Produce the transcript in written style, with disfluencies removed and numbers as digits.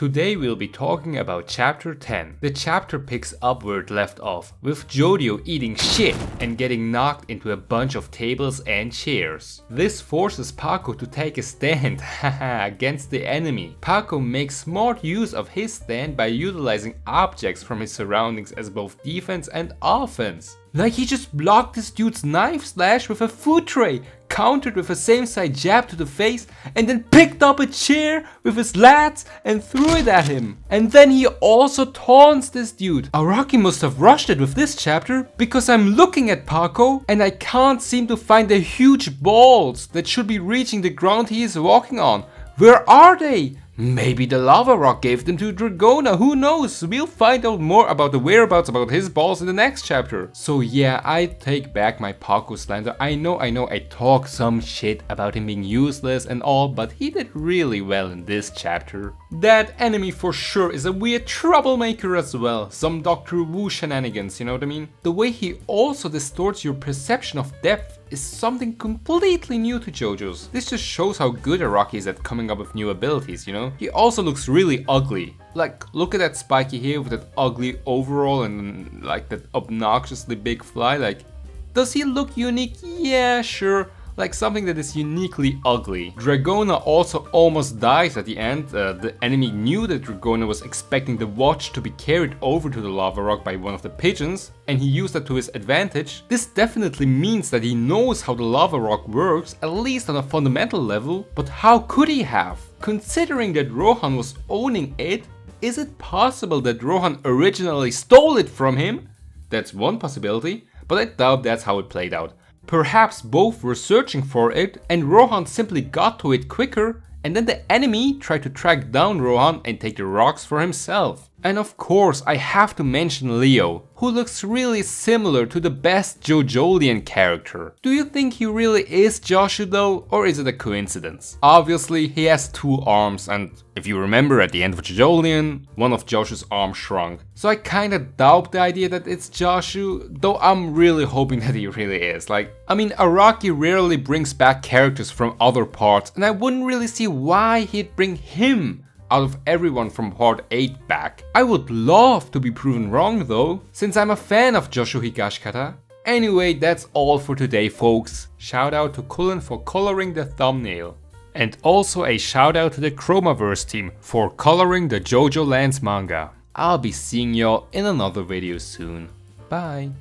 Today we'll be talking about chapter 10. The chapter picks up where it left off, with Jojo eating shit and getting knocked into a bunch of tables and chairs. This forces Paco to take a stand against the enemy. Paco makes smart use of his stand by utilizing objects from his surroundings as both defense and offense. Like he just blocked this dude's knife slash with a food tray, countered with a same side jab to the face, and then picked up a chair with his lats and threw it at him. And then he also taunts this dude. Araki must have rushed it with this chapter, because I'm looking at Paco and I can't seem to find the huge balls that should be reaching the ground he is walking on. Where are they? Maybe the lava rock gave them to Dragona, who knows? We'll find out more about the whereabouts about his balls in the next chapter. So yeah, I take back my Paco slander. I know I talk some shit about him being useless and all, but he did really well in this chapter. That enemy for sure is a weird troublemaker as well. Some Doctor Wu shenanigans, you know what I mean? The way he also distorts your perception of depth is something completely new to JoJo's. This just shows how good Araki is at coming up with new abilities, you know? He also looks really ugly. Like, look at that spiky hair with that ugly overall and like that obnoxiously big fly. Like, does he look unique? Yeah, sure. Like something that is uniquely ugly. Dragona also almost dies at the end. The enemy knew that Dragona was expecting the watch to be carried over to the lava rock by one of the pigeons, and he used that to his advantage. This definitely means that he knows how the lava rock works, at least on a fundamental level, but how could he have? Considering that Rohan was owning it, is it possible that Rohan originally stole it from him? That's one possibility, but I doubt that's how it played out. Perhaps both were searching for it and Rohan simply got to it quicker, and then the enemy tried to track down Rohan and take the rocks for himself. And of course I have to mention Leo, who looks really similar to the best JoJolian character. Do you think he really is Joshu though, or is it a coincidence? Obviously he has two arms, and if you remember at the end of JoJolian, one of Joshu's arms shrunk. So I kinda doubt the idea that it's Joshu, though I'm really hoping that he really is. Like, I mean, Araki rarely brings back characters from other parts, and I wouldn't really see why he'd bring him out of everyone from part 8 back. I would love to be proven wrong though, since I'm a fan of Joshu Higashikata. Anyway, that's all for today folks. Shout out to Cullen for coloring the thumbnail. And also a shout out to the Chromaverse team for coloring the JOJOLands manga. I'll be seeing y'all in another video soon. Bye.